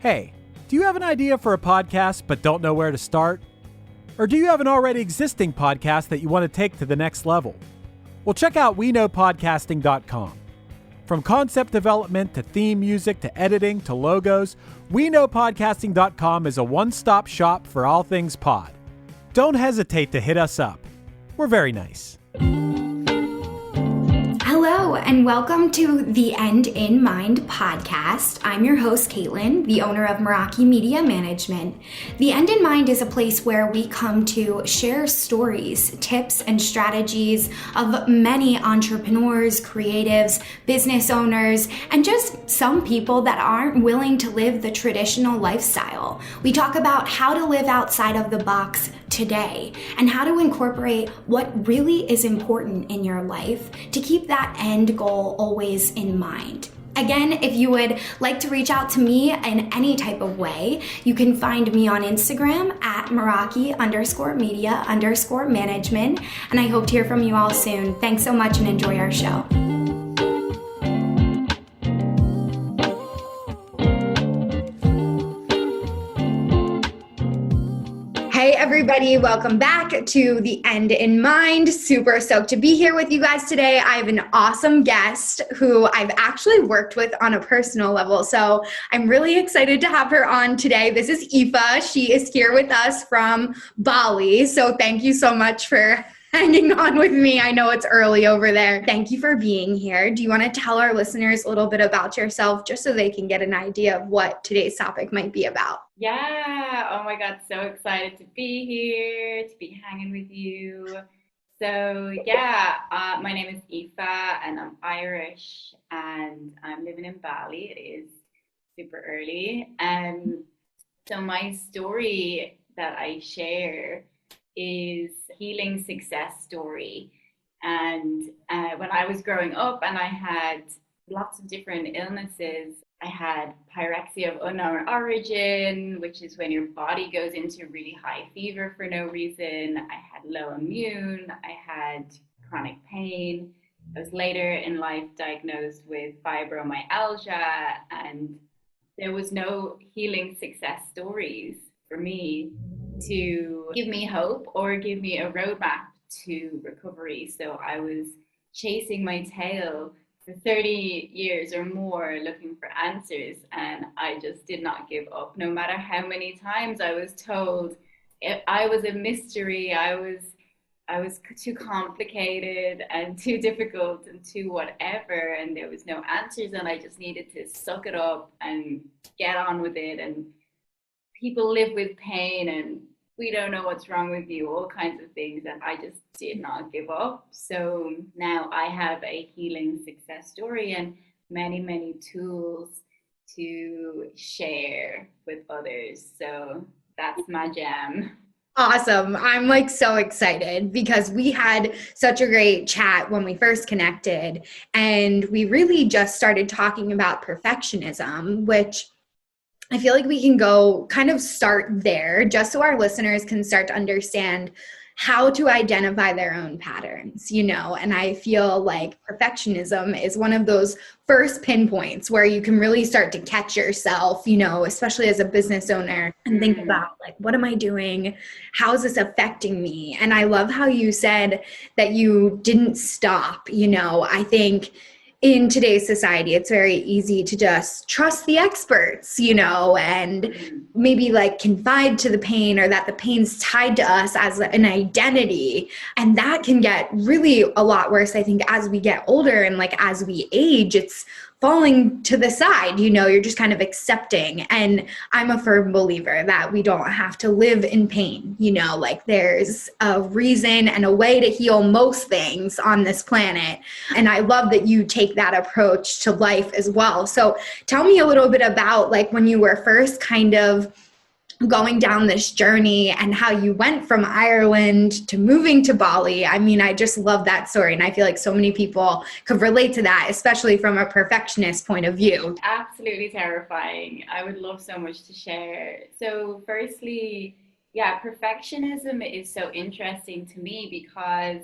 Hey, do you have an idea for a podcast but don't know where to start? Or do you have an already existing podcast that you want to take to the next level? Well, check out WeKnowPodcasting.com. From concept development to theme music to editing to logos, WeKnowPodcasting.com is a one-stop shop for all things pod. Don't hesitate to hit us up. We're very nice. Hello, and welcome to the End in Mind podcast. I'm your host, Caitlin, the owner of Meraki Media Management. The End in Mind is a place where we come to share stories, tips, and strategies of many entrepreneurs, creatives, business owners, and just some people that aren't willing to live the traditional lifestyle. We talk about how to live outside of the box today and how to incorporate what really is important in your life to keep that end goal always in mind. Again, if you would like to reach out to me in any type of way, you can find me on Instagram at Meraki_media_management. And I hope to hear from you all soon. Thanks so much and enjoy our show. Hey everybody, welcome back to the End in Mind. Super stoked to be here with you guys today. I have an awesome guest who I've actually worked with on a personal level, so I'm really excited to have her on today. This is Aoife. She is here with us from Bali, so thank you so much for hanging on with me. I know it's early over there. Thank you for being here. Do you want to tell our listeners a little bit about yourself just so they can get an idea of what today's topic might be about? Yeah, oh my God, so excited to be here, to be hanging with you. So my name is Aoife and I'm Irish and I'm living in Bali. It is super early. So my story that I share is healing success story. And when I was growing up and I had lots of different illnesses, I had pyrexia of unknown origin, which is when your body goes into really high fever for no reason. I had low immune. I had chronic pain. I was later in life diagnosed with fibromyalgia, and there was no healing success stories for me to give me hope or give me a roadmap to recovery. So I was chasing my tail for 30 years or more looking for answers, and I just did not give up. No matter how many times I was told I was a mystery, I was too complicated and too difficult and too whatever, and there was no answers, and I just needed to suck it up and get on with it. And people live with pain and we don't know what's wrong with you, all kinds of things, and I just did not give up. So now I have a healing success story and many, many tools to share with others. So that's my jam. Awesome. I'm so excited because we had such a great chat when we first connected, and we really just started talking about perfectionism, which I feel like we can go kind of start there just so our listeners can start to understand how to identify their own patterns, and I feel like perfectionism is one of those first pinpoints where you can really start to catch yourself, especially as a business owner, and think about what am I doing? How is this affecting me? And I love how you said that you didn't stop. I think in today's society, it's very easy to just trust the experts, and maybe confide to the pain, or that the pain's tied to us as an identity. And that can get really a lot worse, I think, as we get older and as we age. It's falling to the side, you're just kind of accepting. And I'm a firm believer that we don't have to live in pain, there's a reason and a way to heal most things on this planet. And I love that you take that approach to life as well. So tell me a little bit about when you were first kind of going down this journey and how you went from Ireland to moving to Bali. I mean, I just love that story. And I feel like so many people could relate to that, especially from a perfectionist point of view. Absolutely terrifying. I would love so much to share. So firstly, perfectionism is so interesting to me because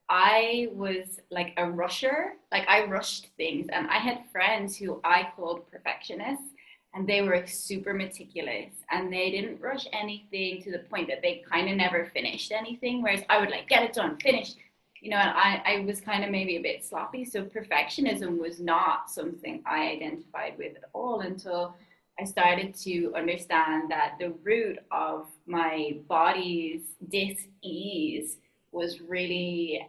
I was a rusher. I rushed things, and I had friends who I called perfectionists. and they were super meticulous, and they didn't rush anything to the point that they kind of never finished anything. Whereas I would like get it done, finish, and I was kind of maybe a bit sloppy. So perfectionism was not something I identified with at all until I started to understand that the root of my body's dis-ease was really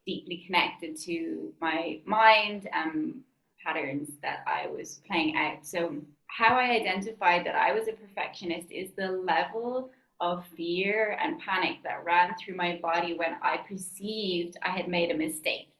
deeply connected to my mind and patterns that I was playing out. So how I identified that I was a perfectionist is the level of fear and panic that ran through my body when I perceived I had made a mistake.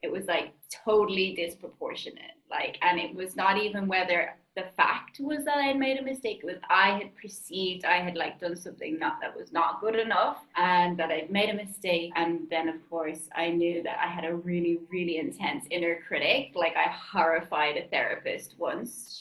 It was like totally disproportionate. Like, and it was not even whether the fact was that I had made a mistake. It was I had perceived I had like done something that was not good enough, and that I'd made a mistake. And then of course I knew that I had a really, really intense inner critic. Like, I horrified a therapist once.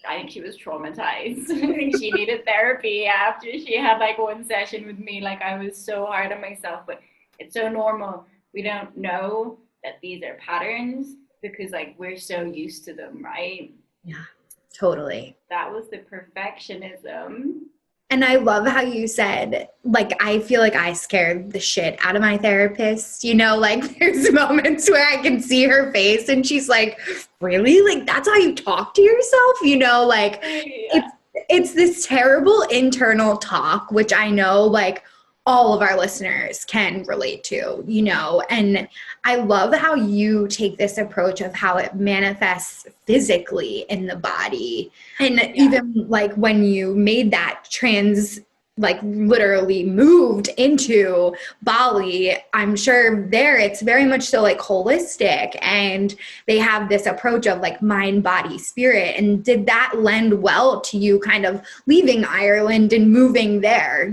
I think she was traumatized. I think she needed therapy after she had like one session with me. Like, I was so hard on myself, but it's so normal. We don't know that these are patterns because like we're so used to them, right? Yeah, totally. That was the perfectionism. And I love how you said, like, I feel like I scared the shit out of my therapist. Like, there's moments where I can see her face and she's like, really? Like, that's how you talk to yourself? Like, Yeah. it's this terrible internal talk, which I know, like, all of our listeners can relate to, and I love how you take this approach of how it manifests physically in the body. And even like when you made that like literally moved into Bali, I'm sure there it's very much so like holistic, and they have this approach of like mind, body, spirit. And did that lend well to you kind of leaving Ireland and moving there?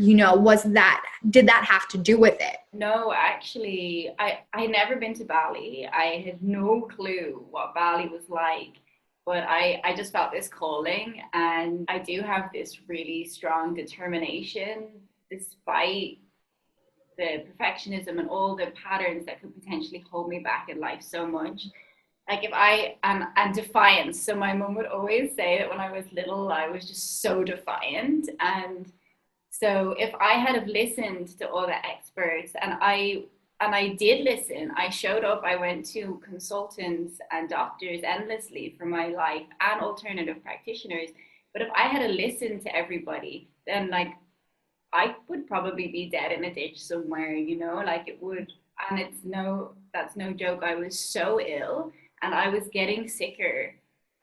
Did that have to do with it? No, actually, I never been to Bali. I had no clue what Bali was like. But I just felt this calling, and I do have this really strong determination despite the perfectionism and all the patterns that could potentially hold me back in life so much. Like, if I and defiance. So my mom would always say that when I was little, I was just so defiant. And so if I had have listened to all the experts, and I did listen. I showed up. I went to consultants and doctors endlessly for my life and alternative practitioners. But if I had listened to everybody, then like I would probably be dead in a ditch somewhere, like it would. And that's no joke. I was so ill and I was getting sicker.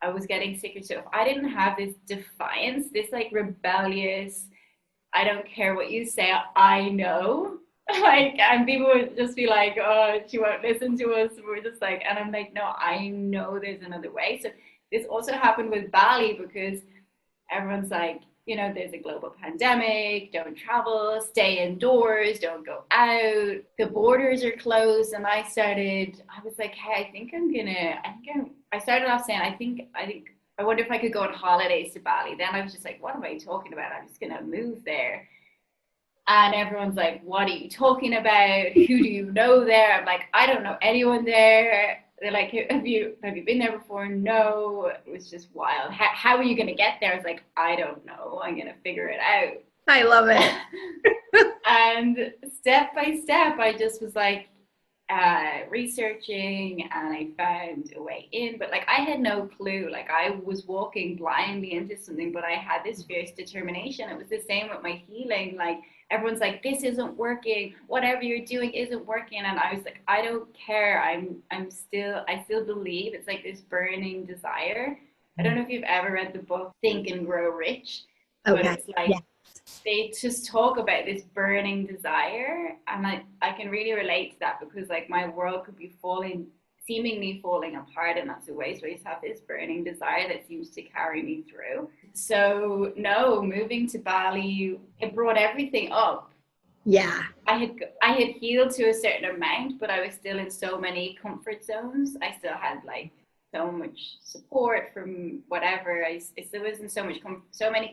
So if I didn't have this defiance, this like rebellious, I don't care what you say, I know. Like, and people would just be like, oh, she won't listen to us. We're just like, and I'm like, no, I know there's another way. So this also happened with Bali because everyone's like, there's a global pandemic, don't travel, stay indoors, don't go out, the borders are closed. And I was like, hey, I started off saying, I wonder if I could go on holidays to Bali. Then I was just like, what am I talking about? I'm just gonna move there. And everyone's like, what are you talking about? Who do you know there? I'm like, I don't know anyone there. They're like, have you been there before? No. It was just wild. How are you going to get there? I was like, I don't know. I'm going to figure it out. I love it. And step by step, I just was like researching, and I found a way in. But like, I had no clue. Like, I was walking blindly into something, but I had this fierce determination. It was the same with my healing. Like, everyone's like, this isn't working, whatever you're doing isn't working. And I was like, I don't care. I still believe. It's like this burning desire. I don't know if you've ever read the book Think and Grow Rich, but it's like, they just talk about this burning desire, and I can really relate to that because like my world could be seemingly falling apart in lots of ways, but I just have this burning desire that seems to carry me through. So no, moving to Bali, it brought everything up. Yeah. I had healed to a certain amount, but I was still in so many comfort zones. I still had like so much support from whatever. I still was in so many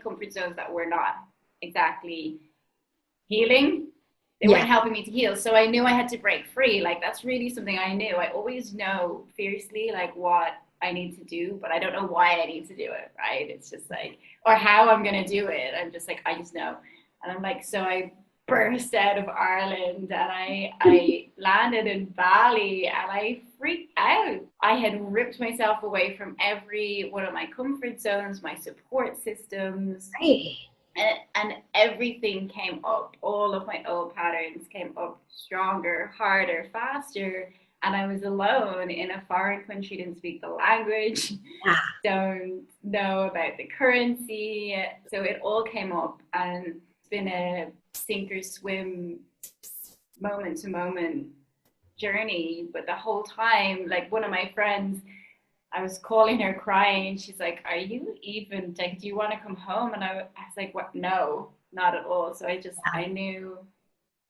comfort zones that were not exactly healing. They weren't helping me to heal. So I knew I had to break free. Like, that's really something I knew. I always know fiercely like what I need to do, but I don't know why I need to do it, right? It's just like, or how I'm going to do it. I'm just like, I just know. And I'm like, so I burst out of Ireland and I landed in Bali and I freaked out. I had ripped myself away from every one of my comfort zones, my support systems. Right. And everything came up. All of my old patterns came up stronger, harder, faster. And I was alone in a foreign country, didn't speak the language, don't know about the currency. So it all came up, and it's been a sink or swim, moment to moment journey. But the whole time, like one of my friends, I was calling her crying, and she's like, "Are you even like? Do you want to come home?" And I was like, "What? No, not at all." So I knew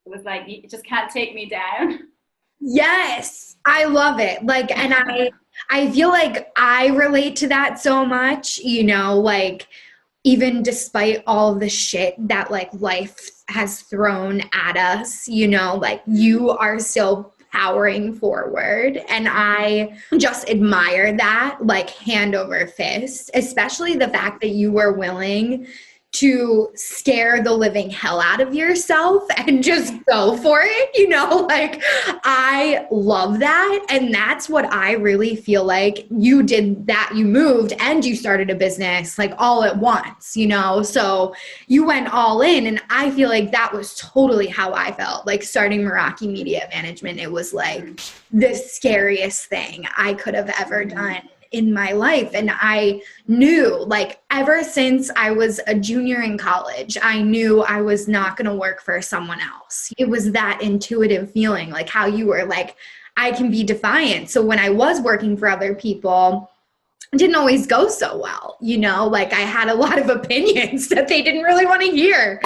it was like, you just can't take me down. Yes, I love it. Like, and I feel like I relate to that so much, you know, like even despite all the shit that like life has thrown at us, you know, like you are still powering forward. And I just admire that, like hand over fist, especially the fact that you were willing to scare the living hell out of yourself and just go for it, you know, like I love that. And that's what I really feel like you did, that you moved and you started a business like all at once, you know, so you went all in. And I feel like that was totally how I felt like starting Meraki Media Management. It was like the scariest thing I could have ever done in my life. And I knew, like, ever since I was a junior in college, I knew I was not going to work for someone else. It was that intuitive feeling, like how you were like, I can be defiant. So when I was working for other people, it didn't always go so well, you know, like I had a lot of opinions that they didn't really want to hear.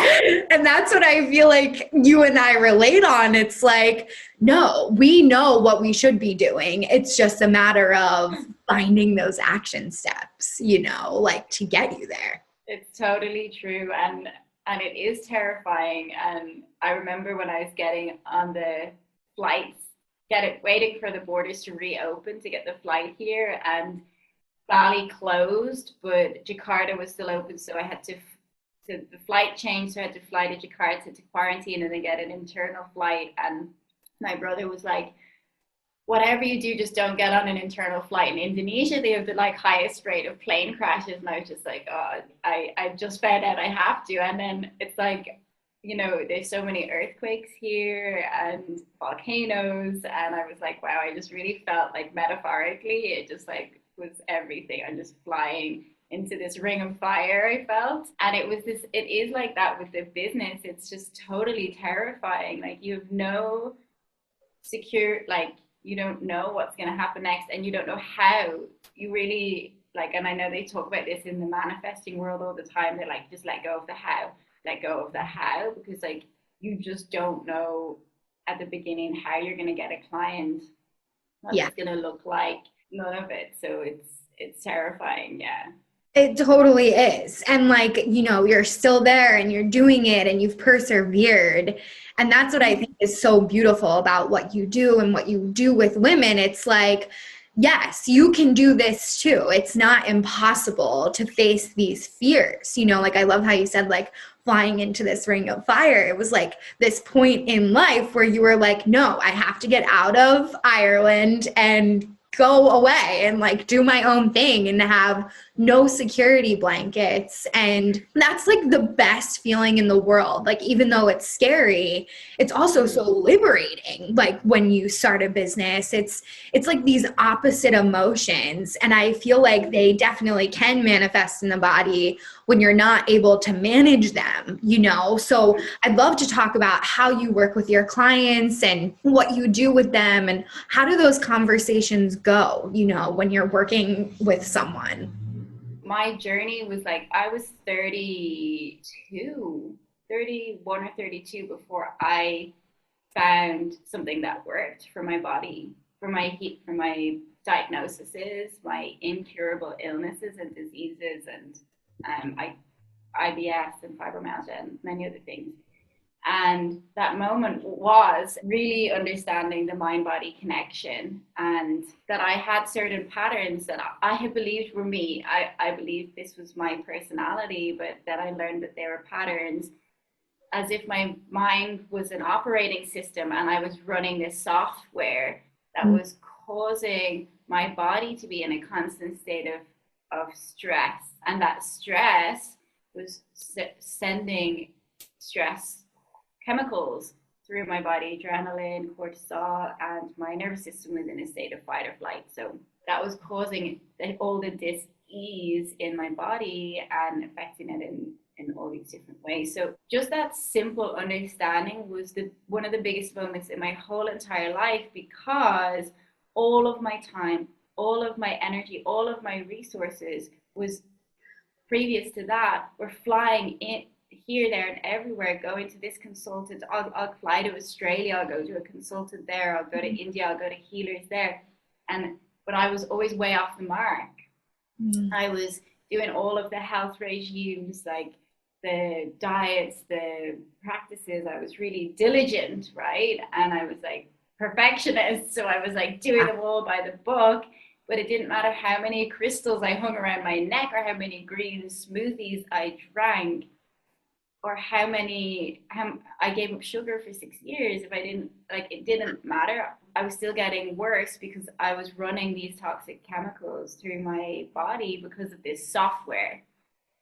And that's what I feel like you and I relate on. It's like, no, we know what we should be doing. It's just a matter of finding those action steps, you know, like to get you there. It's totally true. And it is terrifying. And I remember when I was getting on the flights, waiting for the borders to reopen to get the flight here, and Bali closed, but Jakarta was still open. So I had to the flight changed. So I had to fly to Jakarta to quarantine and then get an internal flight. And my brother was like, whatever you do, just don't get on an internal flight. In Indonesia, they have the like highest rate of plane crashes. And I was just like, oh, I just found out I have to. And then it's like, you know, there's so many earthquakes here and volcanoes. And I was like, wow, I just really felt like metaphorically, it just like was everything. I'm just flying into this ring of fire, I felt. And it is like that with the business. It's just totally terrifying. Like you have no secure, like you don't know what's going to happen next, and you don't know how. You really like, and I know they talk about this in the manifesting world all the time. They're like, just let go of the how, because like you just don't know at the beginning how you're going to get a client, what it's going to look like, none of it. So it's terrifying. Yeah. It totally is. And like, you know, you're still there and you're doing it and you've persevered. And that's what I think is so beautiful about what you do and what you do with women. It's like, yes, you can do this too. It's not impossible to face these fears. You know, like I love how you said like flying into this ring of fire. It was like this point in life where you were like, no, I have to get out of Ireland and go away and like do my own thing and have no security blankets. And that's like the best feeling in the world. Like, even though it's scary, it's also so liberating. Like when you start a business, it's like these opposite emotions. And I feel like they definitely can manifest in the body when you're not able to manage them, you know? So I'd love to talk about how you work with your clients and what you do with them and how do those conversations go, you know, when you're working with someone? My journey was like, I was 31 or 32 before I found something that worked for my body, for my diagnoses, my incurable illnesses and diseases, and IBS and fibromyalgia and many other things. And that moment was really understanding the mind-body connection, and that I had certain patterns that I had believed were me. I believed this was my personality, but then I learned that they were patterns, as if my mind was an operating system and I was running this software that was causing my body to be in a constant state of stress. And that stress was sending stress chemicals through my body, adrenaline, cortisol, and my nervous system was in a state of fight or flight. So that was causing all the dis-ease in my body and affecting it in all these different ways. So just that simple understanding was one of the biggest moments in my whole entire life, because all of my time, all of my energy, all of my resources was previous to that were flying in here, there, and everywhere, going to this consultant. I'll fly to Australia, I'll go to a consultant there, I'll go to India, I'll go to healers there. But I was always way off the mark. I was doing all of the health regimes, like the diets, the practices. I was really diligent, right? And I was like perfectionist. So I was like doing them all by the book. But it didn't matter how many crystals I hung around my neck, or how many green smoothies I drank, or how I gave up sugar for 6 years. If I didn't, like, it didn't matter. I was still getting worse because I was running these toxic chemicals through my body because of this software.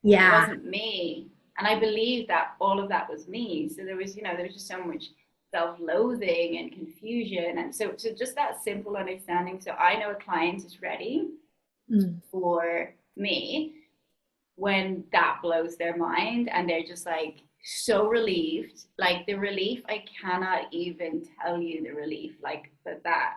Yeah. It wasn't me. And I believed that all of that was me. So there was just so much self-loathing and confusion. And so just that simple understanding. So I know a client is ready for me when that blows their mind, and they're just like so relieved. Like the relief, I cannot even tell you the relief, like that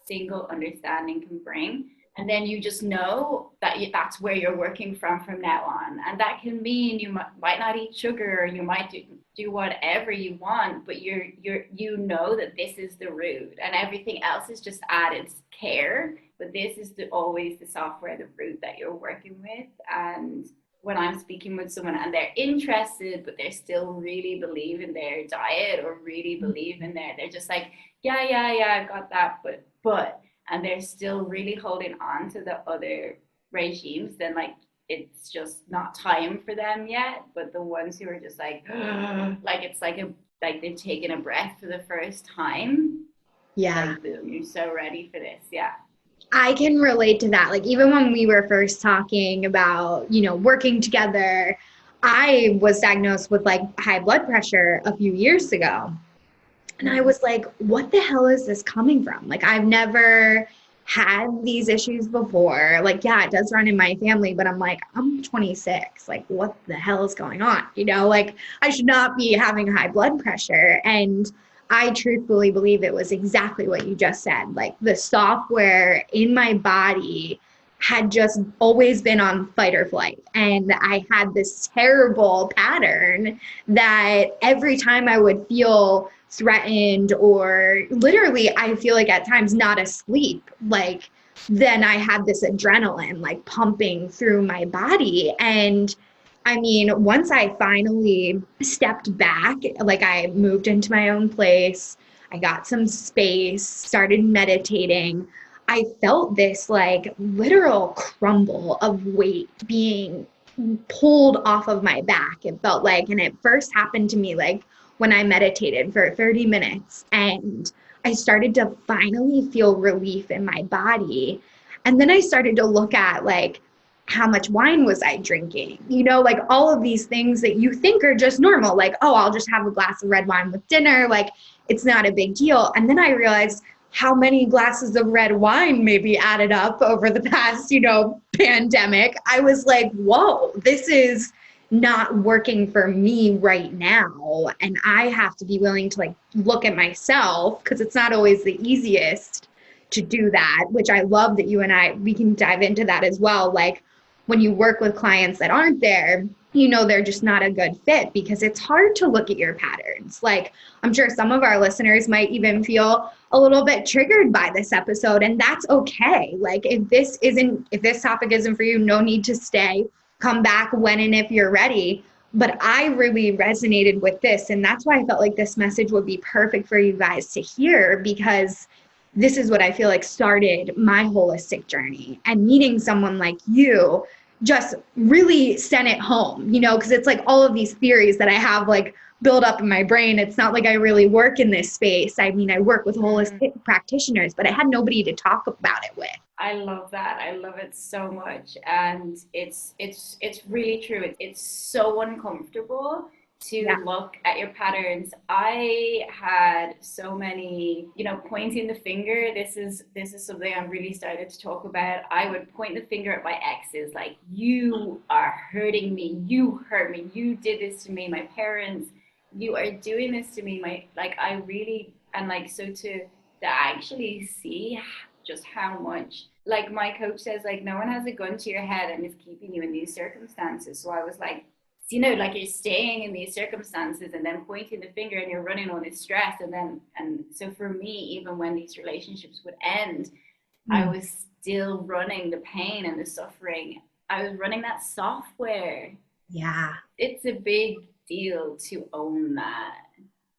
single understanding can bring. And then you just know that that's where you're working from now on. And that can mean you might not eat sugar, or you might do whatever you want, but you know that this is the root, and everything else is just added care. But this is always the software, the root that you're working with. And when I'm speaking with someone and they're interested, but they're still really believe in their diet, or really believe in they're just like, yeah, I've got that, but, and they're still really holding on to the other regimes, then like, it's just not time for them yet. But the ones who are just like, like it's like they've taken a breath for the first time. Yeah. Like, boom, you're so ready for this. Yeah. I can relate to that. Like, even when we were first talking about, working together, I was diagnosed with like high blood pressure a few years ago. And I was like, what the hell is this coming from? Like, I've never had these issues before. Like, yeah, it does run in my family, but I'm like, I'm 26. Like, what the hell is going on? Like, I should not be having high blood pressure. And I truthfully believe it was exactly what you just said. Like, the software in my body had just always been on fight or flight. And I had this terrible pattern that every time I would feel threatened, or literally I feel like at times not asleep, like then I had this adrenaline like pumping through my body. And I mean, once I finally stepped back, like I moved into my own place, I got some space, started meditating, I felt this like literal crumble of weight being pulled off of my back. It felt like, and it first happened to me like when I meditated for 30 minutes, and I started to finally feel relief in my body. And then I started to look at like, how much wine was I drinking? Like all of these things that you think are just normal, like, oh, I'll just have a glass of red wine with dinner. Like, it's not a big deal. And then I realized how many glasses of red wine maybe added up over the past, pandemic. I was like, whoa, this is not working for me right now. And I have to be willing to like look at myself, because it's not always the easiest to do that, which I love that you and we can dive into that as well. Like, when you work with clients that aren't there, they're just not a good fit, because it's hard to look at your patterns. Like, I'm sure some of our listeners might even feel a little bit triggered by this episode, and that's okay. Like, if this topic isn't for you, no need to stay. Come back when and if you're ready. But I really resonated with this. And that's why I felt like this message would be perfect for you guys to hear, because this is what I feel like started my holistic journey. And meeting someone like you just really sent it home, because it's like all of these theories that I have like build up in my brain. It's not like I really work in this space. I mean, I work with holistic practitioners, but I had nobody to talk about it with. I love that. I love it so much. And it's really true. It's so uncomfortable to look at your patterns. I had so many, pointing the finger. This is something I'm really started to talk about. I would point the finger at my exes, like, you are hurting me. You hurt me. You did this to me. My parents, you are doing this to me. So to actually see just how much, like my coach says, like, no one has a gun to your head and is keeping you in these circumstances. So I was like, like, you're staying in these circumstances and then pointing the finger and you're running all this stress. And so for me, even when these relationships would end, I was still running the pain and the suffering. I was running that software. Yeah. It's a big deal to own that.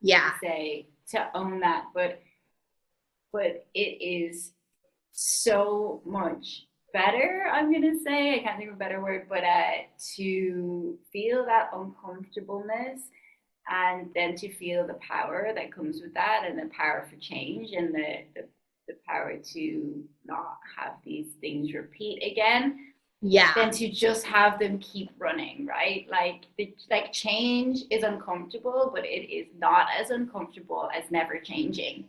Yeah. To own that. But it is so much better, I'm gonna say, I can't think of a better word, but to feel that uncomfortableness and then to feel the power that comes with that, and the power for change, and the power to not have these things repeat again. Yeah. Than to just have them keep running, right? Like change is uncomfortable, but it is not as uncomfortable as never changing.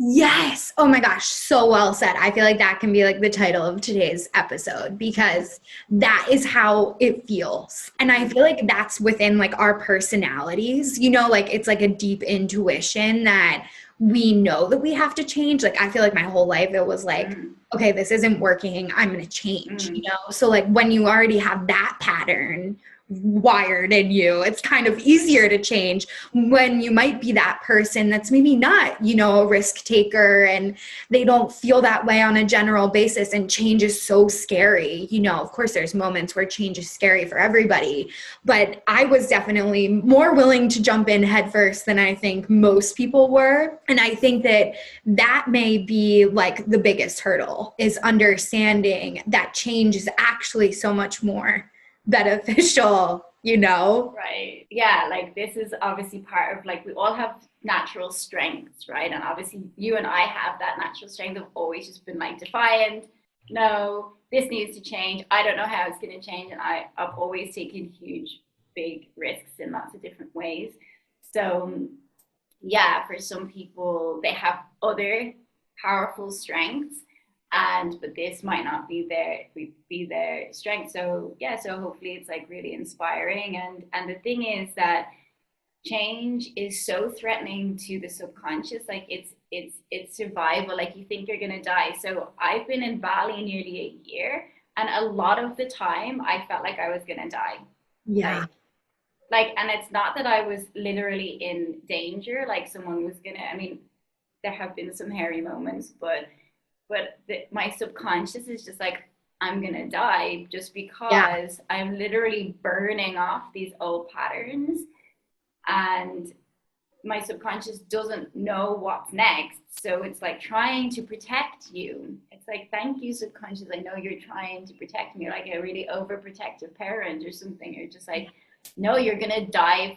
Yes. Oh my gosh. So well said. I feel like that can be like the title of today's episode, because that is how it feels. And I feel like that's within like our personalities, like it's like a deep intuition that we know that we have to change. Like, I feel like my whole life it was like, okay, this isn't working. I'm going to change, So like when you already have that pattern wired in you, it's kind of easier to change when you might be that person that's maybe not, a risk taker, and they don't feel that way on a general basis, and change is so scary. Of course there's moments where change is scary for everybody, but I was definitely more willing to jump in headfirst than I think most people were. And I think that may be like the biggest hurdle, is understanding that change is actually so much more beneficial, Right. Yeah, like this is obviously part of, like, we all have natural strengths, right? And obviously you and I have that natural strength of always just been like defiant. No, this needs to change. I don't know how it's going to change. And I've always taken huge, big risks in lots of different ways. So yeah, for some people, they have other powerful strengths, but this might not be their strength. So yeah, so hopefully it's like really inspiring. And the thing is that change is so threatening to the subconscious. Like it's survival. Like, you think you're gonna die. So I've been in Bali nearly a year, and a lot of the time I felt like I was gonna die. Yeah. And it's not that I was literally in danger, like someone was gonna, I mean, there have been some hairy moments, but my subconscious is just like, I'm gonna die, just because I'm literally burning off these old patterns, and my subconscious doesn't know what's next. So it's like trying to protect you. It's like, thank you, subconscious. I know you're trying to protect me, like a really overprotective parent or something. You're just like, no, you're gonna die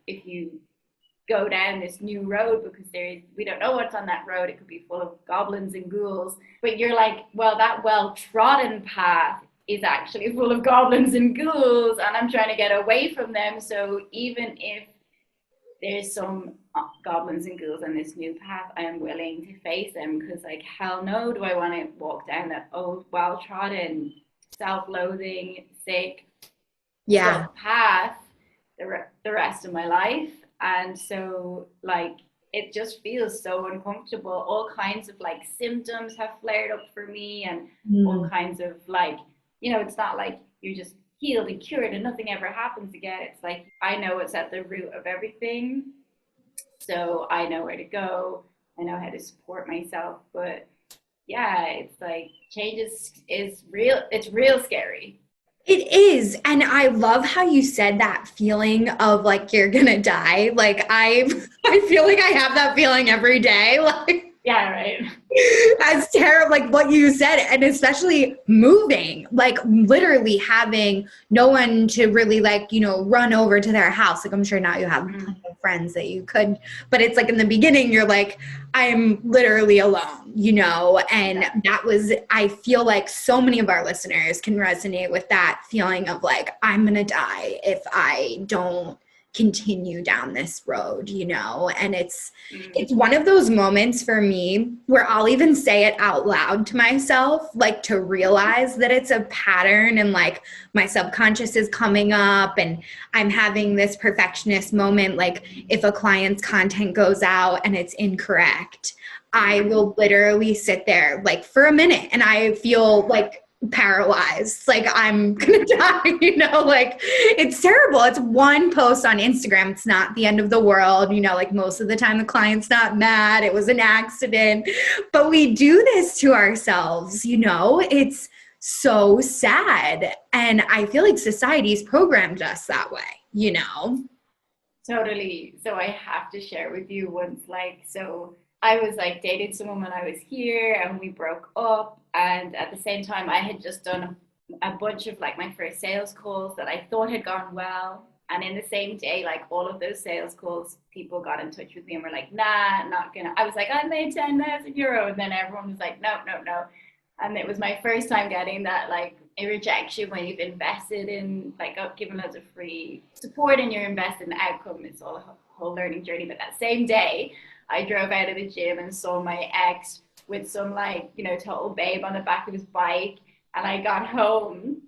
if you go down this new road, because we don't know what's on that road. It could be full of goblins and ghouls. But you're like, well, that well-trodden path is actually full of goblins and ghouls, and I'm trying to get away from them. So even if there's some goblins and ghouls on this new path, I am willing to face them, because like, hell no, do I want to walk down that old, well-trodden, self-loathing, sick path the rest of my life. And so like, it just feels so uncomfortable. All kinds of like symptoms have flared up for me, and all kinds of like, it's not like you're just healed and cured and nothing ever happens again. It's like, I know it's at the root of everything, so I know where to go, I know how to support myself. But yeah, it's like, change is real. It's real scary. It is. And I love how you said that feeling of like you're gonna die. Like I feel like I have that feeling every day. Like Yeah, right. that's terrible, like what you said, and especially moving, like literally having no one to really like, run over to their house. Like I'm sure now you have plenty of friends that you could, but it's like in the beginning, you're like, I'm literally alone, and that was, I feel like so many of our listeners can resonate with that feeling of like, I'm gonna die if I don't continue down this road, and it's one of those moments for me where I'll even say it out loud to myself, like to realize that it's a pattern and like my subconscious is coming up and I'm having this perfectionist moment. Like if a client's content goes out and it's incorrect, I will literally sit there like for a minute and I feel like paralyzed, like I'm gonna die, like it's terrible. It's one post on Instagram, it's not the end of the world, like most of the time the client's not mad, it was an accident, but we do this to ourselves, it's so sad, and I feel like society's programmed us that way. Totally. So I have to share with you once, so I was like dating someone when I was here and we broke up. And at the same time, I had just done a bunch of like my first sales calls that I thought had gone well. And in the same day, like all of those sales calls, people got in touch with me and were like, nah, not gonna. I was like, I made 10,000 euro. And then everyone was like, no, no, no. And it was my first time getting that like a rejection when you've invested in like given loads of free support and you're invested in the outcome. It's all a whole learning journey. But that same day, I drove out of the gym and saw my ex with some like, total babe on the back of his bike. And I got home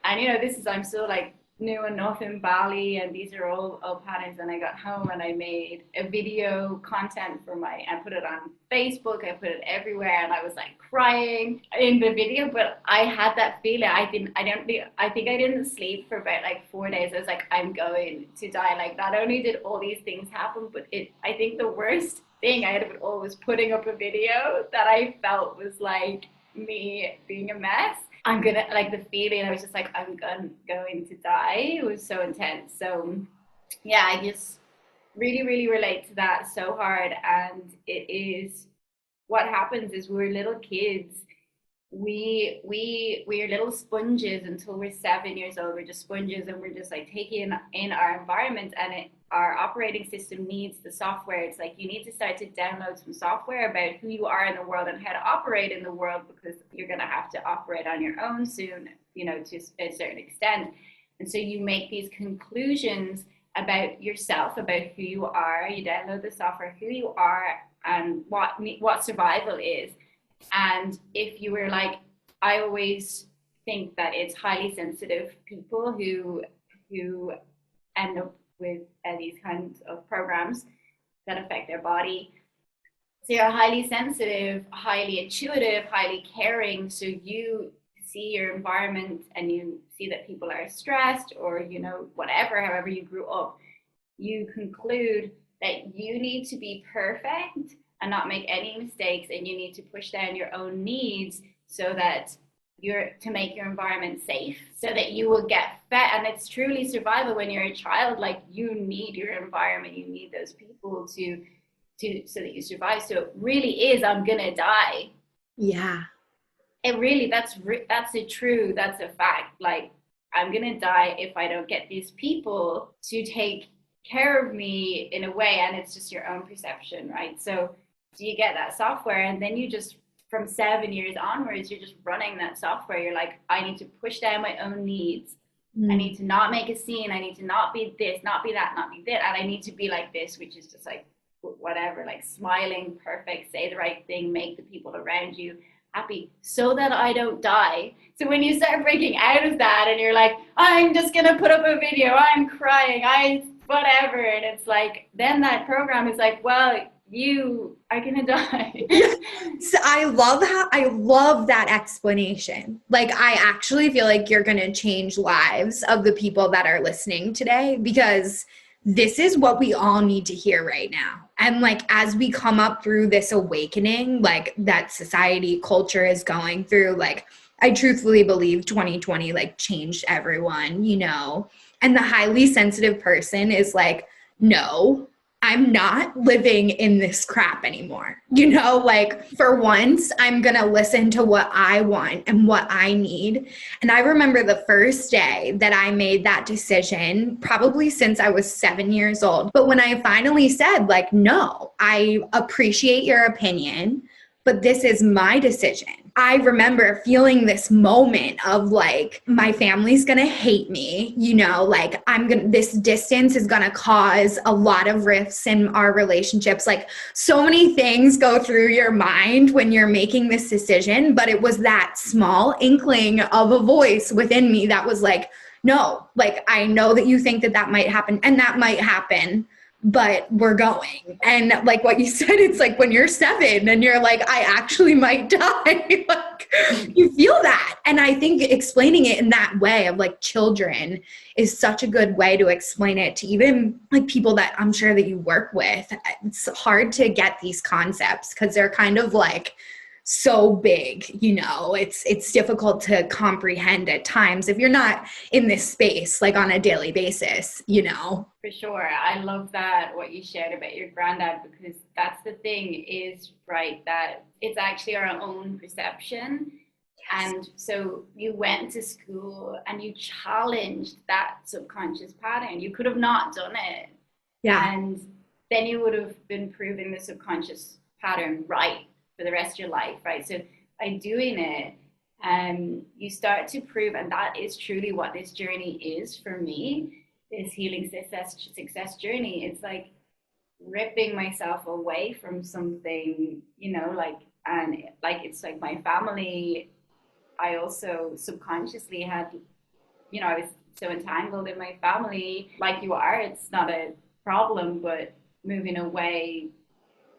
and, I'm still like new enough in Bali and these are all patterns. And I got home and I made a video content I put it on Facebook, I put it everywhere and I was like crying in the video, but I had that feeling. I think I didn't sleep for about like 4 days. I was like, I'm going to die. Like not only did all these things happen, but I think the worst thing I had of it all was putting up a video that I felt was like me being a mess. I'm gonna, like the feeling, I was just like, I'm going to die. It was so intense. So yeah, I just really, really relate to that so hard. And it is, what happens is we're little kids. We are little sponges until we're 7 years old. We're just sponges and we're just like taking in our environment, and our operating system needs the software. It's like you need to start to download some software about who you are in the world and how to operate in the world, because you're going to have to operate on your own soon, to a certain extent. And so you make these conclusions about yourself, about who you are. You download the software, who you are, and what survival is. And if you were like, I always think that it's highly sensitive people who end up with these kinds of programs that affect their body. So you're highly sensitive, highly intuitive, highly caring. So you see your environment and you see that people are stressed or, whatever, however you grew up, you conclude that you need to be perfect and not make any mistakes, and you need to push down your own needs so that to make your environment safe, so that you will get fed. And it's truly survival when you're a child. Like you need your environment, you need those people to so that you survive. So it really is, I'm gonna die. Yeah. It really, that's a fact. Like I'm gonna die if I don't get these people to take care of me in a way. And it's just your own perception, right? So you get that software, and then you just, from 7 years onwards, you're just running that software. You're like, I need to push down my own needs. I need to not make a scene. I need to not be this, not be that, not be that. And I need to be like this, which is just like whatever, like smiling, perfect, say the right thing, make the people around you happy so that I don't die. So when you start breaking out of that and you're like, I'm just going to put up a video, I'm crying, whatever. And it's like, then that program is like, well, you are gonna die. So I love that explanation. Like I actually feel like you're gonna change lives of the people that are listening today, because this is what we all need to hear right now. And like as we come up through this awakening, like that society, culture is going through, like I truthfully believe 2020 like changed everyone, you know, and the highly sensitive person is like, no, I'm not living in this crap anymore. You know, like for once, I'm going to listen to what I want and what I need. And I remember the first day that I made that decision, probably since I was 7 years old. But when I finally said, like, no, I appreciate your opinion, but this is my decision. I remember feeling this moment of like, my family's gonna hate me, you know, like this distance is gonna cause a lot of rifts in our relationships. Like so many things go through your mind when you're making this decision, but it was that small inkling of a voice within me that was like, no, like I know that you think that might happen and that might happen, but we're going. And like what you said, it's like when you're 7 and you're like, I actually might die. Like you feel that. And I think explaining it in that way of like children is such a good way to explain it to even like people that I'm sure that you work with. It's hard to get these concepts because they're kind of like so big, you know, it's difficult to comprehend at times if you're not in this space like on a daily basis, you know. For sure. I love that what you shared about your granddad, because that's the thing is, right, that it's actually our own perception. Yes. And so you went to school and you challenged that subconscious pattern. You could have not done it. Yeah. And then you would have been proving the subconscious pattern right for the rest of your life, right? So by doing it, you start to prove, and that is truly what this journey is for me, this healing success journey. It's like ripping myself away from something, you know, like, and like it's like my family. I also subconsciously had, you know, I was so entangled in my family. Like you are, it's not a problem, but moving away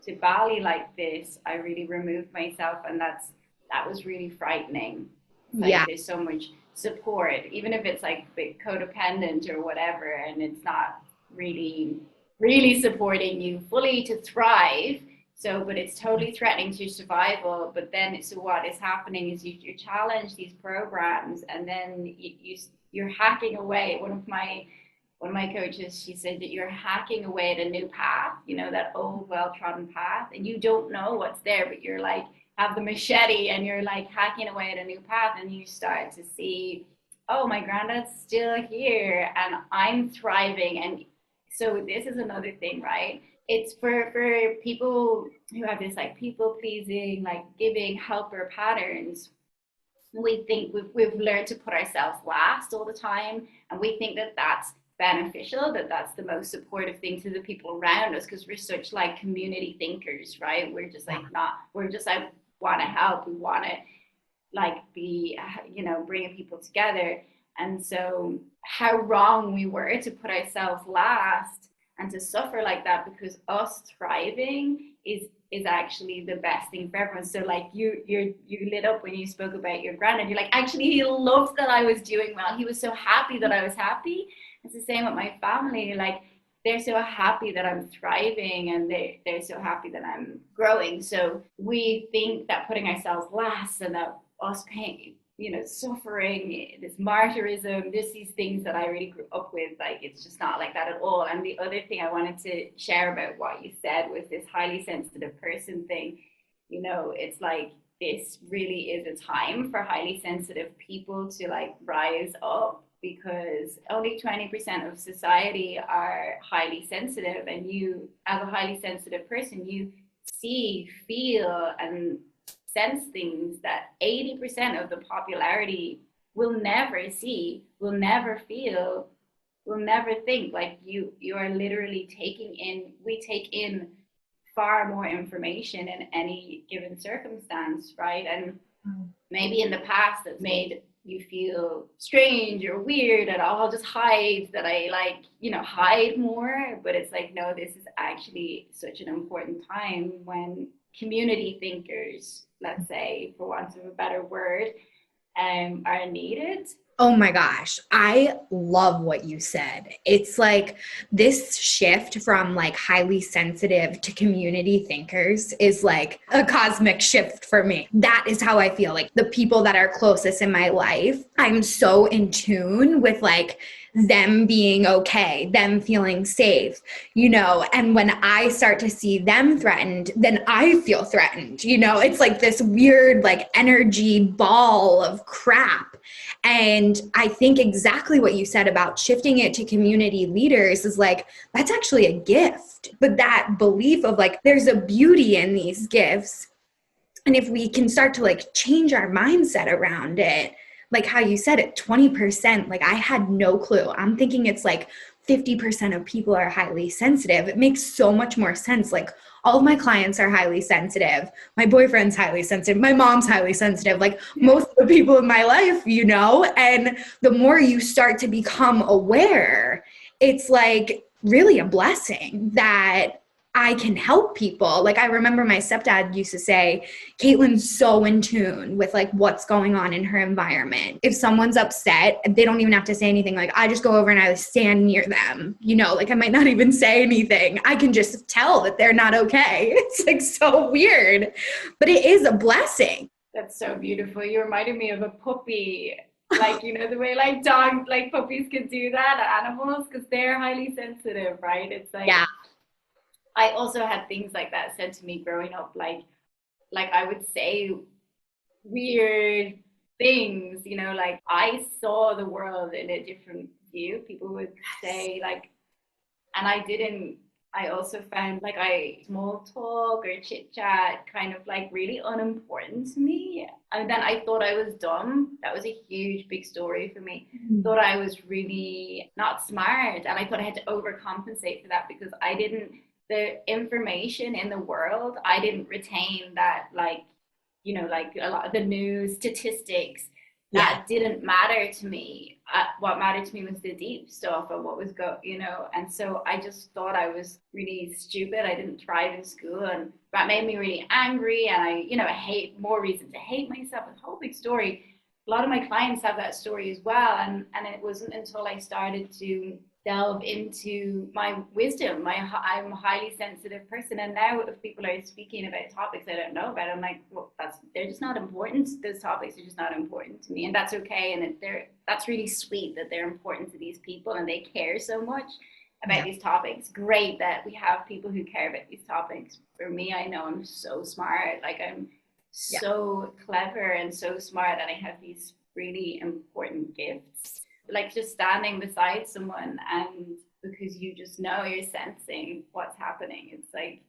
to Bali like this, I really removed myself, and that was really frightening. Like yeah. There's so much support, even if it's like codependent or whatever, and it's not really supporting you fully to thrive. So, but it's totally threatening to your survival. But then, so what is happening is you challenge these programs, and then you're hacking away. One of my coaches, she said that you're hacking away at a new path, you know, that old well-trodden path, and you don't know what's there, but you're like, have the machete and you're like hacking away at a new path, and you start to see, oh, my granddad's still here and I'm thriving. And so this is another thing, right? It's for people who have this like people pleasing, like giving helper patterns. We think we've learned to put ourselves last all the time, and we think that that's beneficial, that that's the most supportive thing to the people around us, because we're such like community thinkers, right? We're just like want to help, we want to like be, you know, bringing people together. And so how wrong we were to put ourselves last and to suffer like that, because us thriving is actually the best thing for everyone. So like you lit up when you spoke about your granddad. You're like, actually he loved that I was doing well. He was so happy that I was happy. It's the same with my family. Like they're so happy that I'm thriving, and they're so happy that I'm growing. So we think that putting ourselves last and that us paying, you know, suffering, this martyrism, these things that I really grew up with, like it's just not like that at all. And the other thing I wanted to share about what you said was this highly sensitive person thing. You know, it's like this really is a time for highly sensitive people to like rise up, because only 20% of society are highly sensitive, and you as a highly sensitive person, you see, feel, and sense things that 80% of the popularity will never see, will never feel, will never think. Like you are literally we take in far more information in any given circumstance, right? And maybe in the past that made you feel strange or weird, and I'll just hide, that I like, you know, hide more. But it's like, no, this is actually such an important time when community thinkers, let's say, for want of a better word, are needed. Oh my gosh, I love what you said. It's like this shift from like highly sensitive to community thinkers is like a cosmic shift for me. That is how I feel. Like the people that are closest in my life, I'm so in tune with like them being okay, them feeling safe, and when I start to see them threatened, then I feel threatened. It's like this weird like energy ball of crap. And I think exactly what you said about shifting it to community leaders is like, that's actually a gift. But that belief of like, there's a beauty in these gifts. And if we can start to like change our mindset around it, like how you said it, 20%, like I had no clue. I'm thinking it's like 50% of people are highly sensitive. It makes so much more sense. Like all of my clients are highly sensitive. My boyfriend's highly sensitive. My mom's highly sensitive. Like most of the people in my life, and the more you start to become aware, it's like really a blessing that I can help people. Like I remember my stepdad used to say, Caitlin's so in tune with like what's going on in her environment. If someone's upset, they don't even have to say anything. Like I just go over and I stand near them, like I might not even say anything. I can just tell that they're not okay. It's like so weird, but it is a blessing. That's so beautiful. You reminded me of a puppy. Like, the way like dogs, like puppies can do that, animals, because they're highly sensitive, right? It's like, Yeah. I also had things like that said to me growing up, like I would say weird things, like I saw the world in a different view. People would say like, and I also found like small talk or chit chat kind of like really unimportant to me. And then I thought I was dumb. That was a huge, big story for me. Thought I was really not smart. And I thought I had to overcompensate for that because the information in the world, I didn't retain that, like a lot of the news statistics that didn't matter to me. What mattered to me was the deep stuff and what was and so I just thought I was really stupid. I didn't thrive in school, and that made me really angry. And I hate more reason to hate myself. A whole big story. A lot of my clients have that story as well, and it wasn't until I started to delve into my wisdom. I'm a highly sensitive person, and now if people are speaking about topics I don't know about, I'm like, well, they're just not important. Those topics are just not important to me, and that's okay. And that's really sweet that they're important to these people and they care so much about these topics. Great that we have people who care about these topics. For me, I know I'm so smart. Like I'm so clever and so smart, and I have these really important gifts. Like just standing beside someone, and because you just know you're sensing what's happening, it's like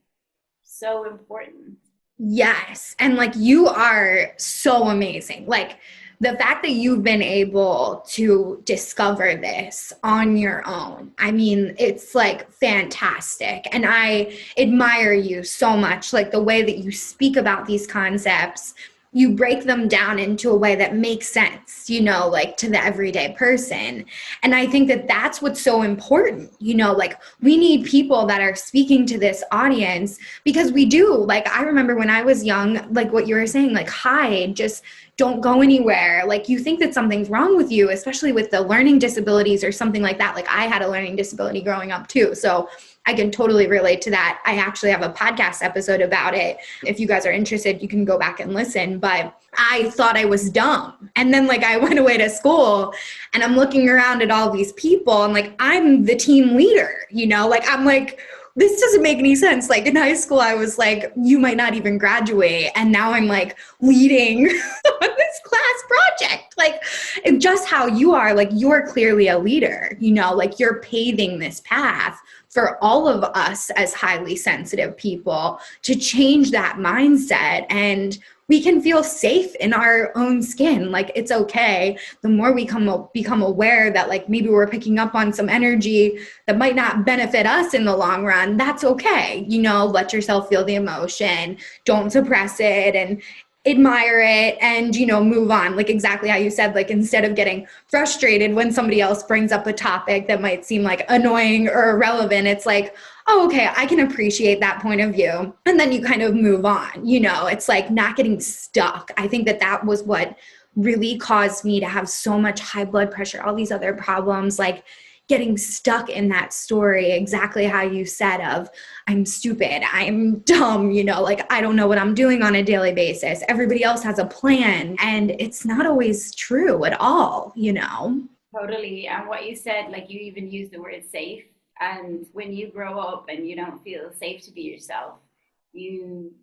so important. Yes. And like you are so amazing. Like the fact that you've been able to discover this on your own, I mean, it's like fantastic. And I admire you so much, like the way that you speak about these concepts. You break them down into a way that makes sense, like to the everyday person. And I think that that's what's so important, like we need people that are speaking to this audience, because we do. Like, I remember when I was young, like what you were saying, like hide, just don't go anywhere. Like you think that something's wrong with you, especially with the learning disabilities or something like that. Like I had a learning disability growing up too. So I can totally relate to that. I actually have a podcast episode about it. If you guys are interested, you can go back and listen. But I thought I was dumb. And then like I went away to school and I'm looking around at all these people and like I'm the team leader, like I'm like, this doesn't make any sense. Like in high school, I was like, you might not even graduate. And now I'm like leading this class project. Like just how you are, like you're clearly a leader, like you're paving this path for all of us as highly sensitive people to change that mindset, and we can feel safe in our own skin. Like it's okay. The more we become aware that like maybe we're picking up on some energy that might not benefit us in the long run, that's okay. Let yourself feel the emotion. Don't suppress it, and admire it, and move on. Like exactly how you said, like instead of getting frustrated when somebody else brings up a topic that might seem like annoying or irrelevant, it's like, oh, okay, I can appreciate that point of view, and then you kind of move on. It's like not getting stuck. I think that was what really caused me to have so much high blood pressure, all these other problems, like getting stuck in that story, exactly how you said of, I'm stupid, I'm dumb, like I don't know what I'm doing on a daily basis. Everybody else has a plan. And it's not always true at all. Totally. And what you said, like you even used the word safe. And when you grow up and you don't feel safe to be yourself, you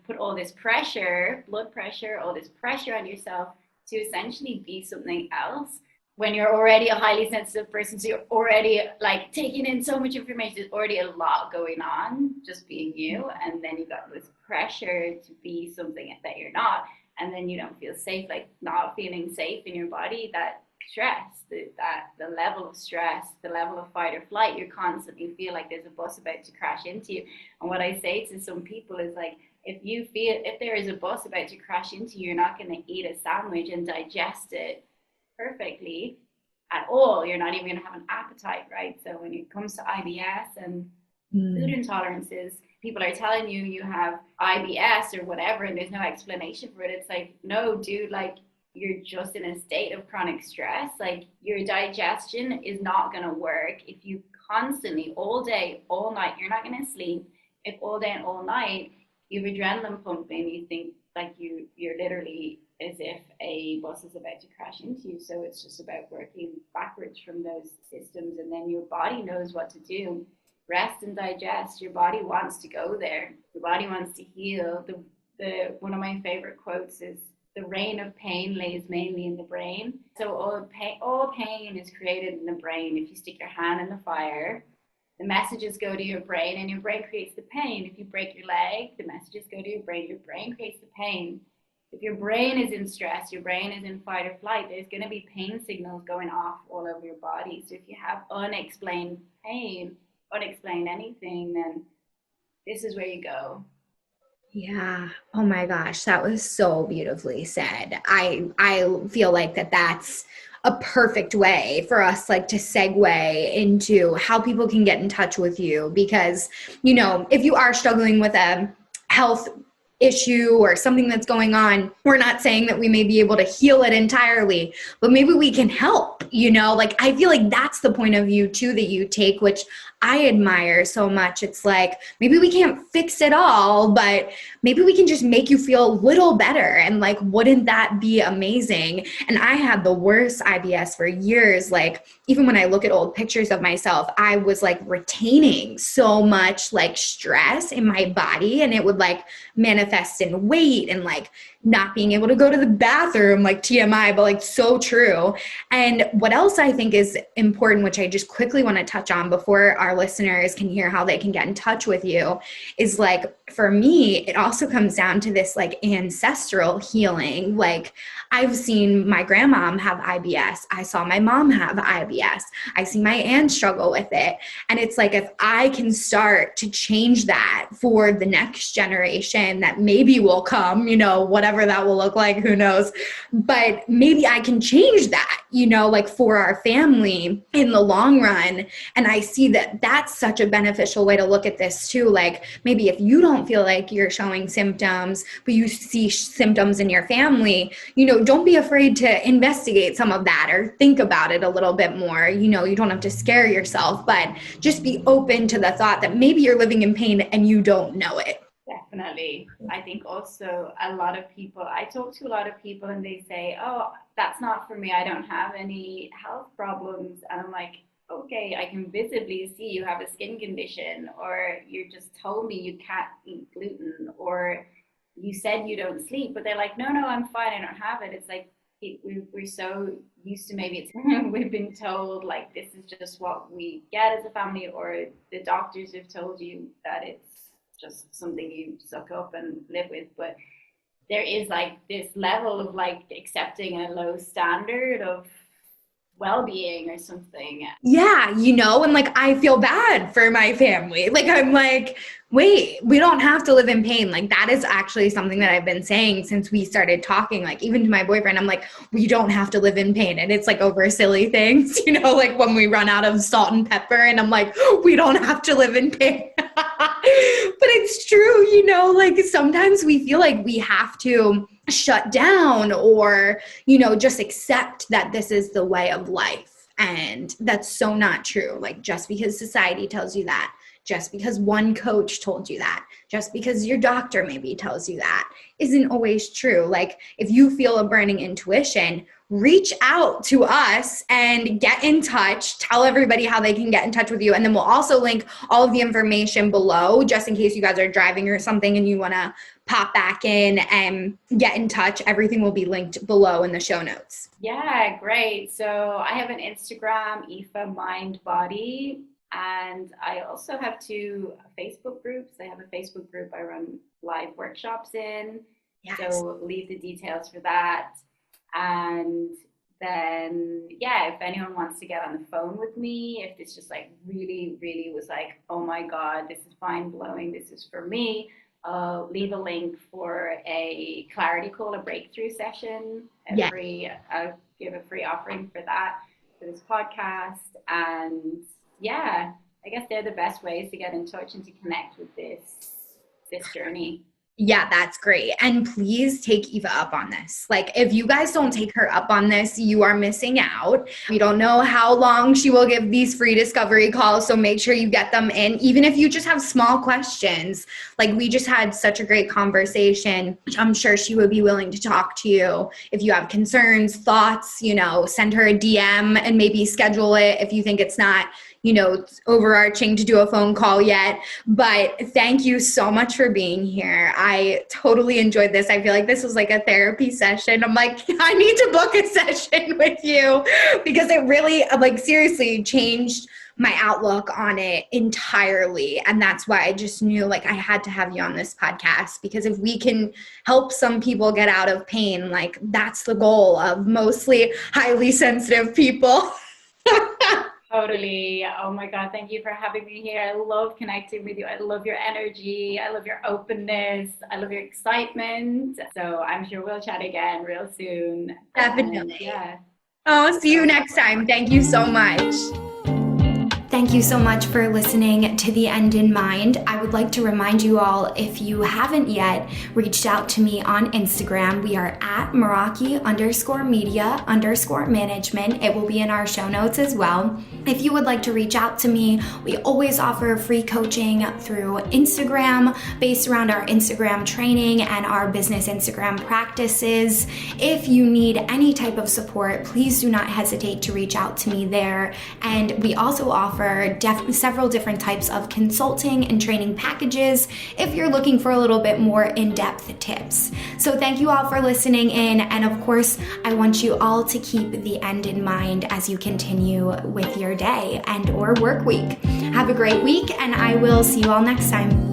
put all this pressure, blood pressure, all this pressure on yourself to essentially be something else. When you're already a highly sensitive person, so you're already like taking in so much information, there's already a lot going on, just being you. And then you got this pressure to be something that you're not. And then you don't feel safe, like not feeling safe in your body, that stress, the level of stress, the level of fight or flight, you constantly feel like there's a bus about to crash into you. And what I say to some people is like, if there is a bus about to crash into you, you're not going to eat a sandwich and digest it perfectly at all. You're not even going to have an appetite, right? So when it comes to IBS and food intolerances, people are telling you you have IBS or whatever, and there's no explanation for it. It's like, no, dude, like you're just in a state of chronic stress. Like your digestion is not going to work if you constantly, all day, all night, you're not going to sleep. If all day and all night you have adrenaline pumping, you think like you're literally as if a bus is about to crash into you. So it's just about working backwards from those systems, and then your body knows what to do. Rest and digest. Your body wants to go there. Your body wants to heal. The one of my favorite quotes is, the reign of pain lays mainly in the brain. So all pain is created in the brain. If you stick your hand in the fire, the messages go to your brain, and your brain creates the pain. If you break your leg, the messages go to your brain creates the pain. If your brain is in stress, your brain is in fight or flight, there's going to be pain signals going off all over your body. So if you have unexplained pain, unexplained anything, then this is where you go. Yeah. Oh my gosh, that was so beautifully said. I feel like that's a perfect way for us like to segue into how people can get in touch with you, because, if you are struggling with a health issue or something that's going on, we're not saying that we may be able to heal it entirely, but maybe we can help, like I feel like that's the point of view too that you take, which I admire so much. It's like, maybe we can't fix it all, but maybe we can just make you feel a little better. And like, wouldn't that be amazing? And I had the worst IBS for years. Like, even when I look at old pictures of myself, I was like retaining so much like stress in my body, and it would like manifest in weight and like not being able to go to the bathroom, like TMI, but like so true. And what else I think is important, which I just quickly want to touch on before our listeners can hear how they can get in touch with you, is like, for me, it also comes down to this like ancestral healing. Like, I've seen my grandmom have IBS. I saw my mom have IBS. I see my aunt struggle with it. And it's like, if I can start to change that for the next generation that maybe will come, whatever that will look like, who knows, but maybe I can change that, like for our family in the long run. And I see that that's such a beneficial way to look at this too. Like, maybe if you don't feel like you're showing symptoms, but you see symptoms in your family, don't be afraid to investigate some of that or think about it a little bit more. You don't have to scare yourself, but just be open to the thought that maybe you're living in pain and you don't know it. Definitely. I think also I talk to a lot of people and they say, oh, that's not for me. I don't have any health problems. And I'm like, okay, I can visibly see you have a skin condition, or you just told me you can't eat gluten, or you said you don't sleep, but they're like, no, I'm fine, I don't have it. It's like, we're so used to, maybe it's we've been told like this is just what we get as a family, or the doctors have told you that it's just something you suck up and live with. But there is like this level of like accepting a low standard of well-being or something. Yeah, and like I feel bad for my family. Like, I'm like, wait, we don't have to live in pain. Like, that is actually something that I've been saying since we started talking. Like, even to my boyfriend, I'm like, we don't have to live in pain. And it's like over silly things, like when we run out of salt and pepper, and I'm like, we don't have to live in pain. But it's true, like sometimes we feel like we have to shut down or, just accept that this is the way of life. And that's so not true. Like, just because society tells you that, just because one coach told you that, just because your doctor maybe tells you that, isn't always true. Like, if you feel a burning intuition, reach out to us and get in touch. Tell everybody how they can get in touch with you. And then we'll also link all of the information below, just in case you guys are driving or something and you want to pop back in and get in touch. Everything will be linked below in the show notes. Yeah, great. So I have an Instagram, Aoife Mind Body. And I also have 2 Facebook groups. I have a Facebook group I run live workshops in. Yes. So leave the details for that. And then, yeah, if anyone wants to get on the phone with me, if it's just like really, really was like, oh my God, this is mind blowing, this is for me, I'll leave a link for a clarity call, a breakthrough session. I'll give a free offering for that, for this podcast. And yeah, I guess they're the best ways to get in touch and to connect with this journey. Yeah, that's great. And please take Aoife up on this. Like, if you guys don't take her up on this, you are missing out. We don't know how long she will give these free discovery calls, so make sure you get them in. Even if you just have small questions, like we just had such a great conversation. I'm sure she would be willing to talk to you. If you have concerns, thoughts, send her a DM and maybe schedule it if you think it's not overarching to do a phone call yet. But thank you so much for being here. I totally enjoyed this. I feel like this was like a therapy session. I'm like, I need to book a session with you because it really, like, seriously changed my outlook on it entirely. And that's why I just knew, like, I had to have you on this podcast, because if we can help some people get out of pain, like, that's the goal of mostly highly sensitive people. Totally. Oh my God. Thank you for having me here. I love connecting with you. I love your energy. I love your openness. I love your excitement. So I'm sure we'll chat again real soon. Definitely. Yeah. Oh, see you next time. Thank you so much. Thank you so much for listening to The End in Mind. I would like to remind you all, if you haven't yet reached out to me on Instagram, we are at Meraki_media_management. It will be in our show notes as well. If you would like to reach out to me, we always offer free coaching through Instagram based around our Instagram training and our business Instagram practices. If you need any type of support, please do not hesitate to reach out to me there. And we also offer several different types of consulting and training packages if you're looking for a little bit more in-depth tips. So thank you all for listening in, and of course, I want you all to keep the end in mind as you continue with your day and or work week. Have a great week, and I will see you all next time.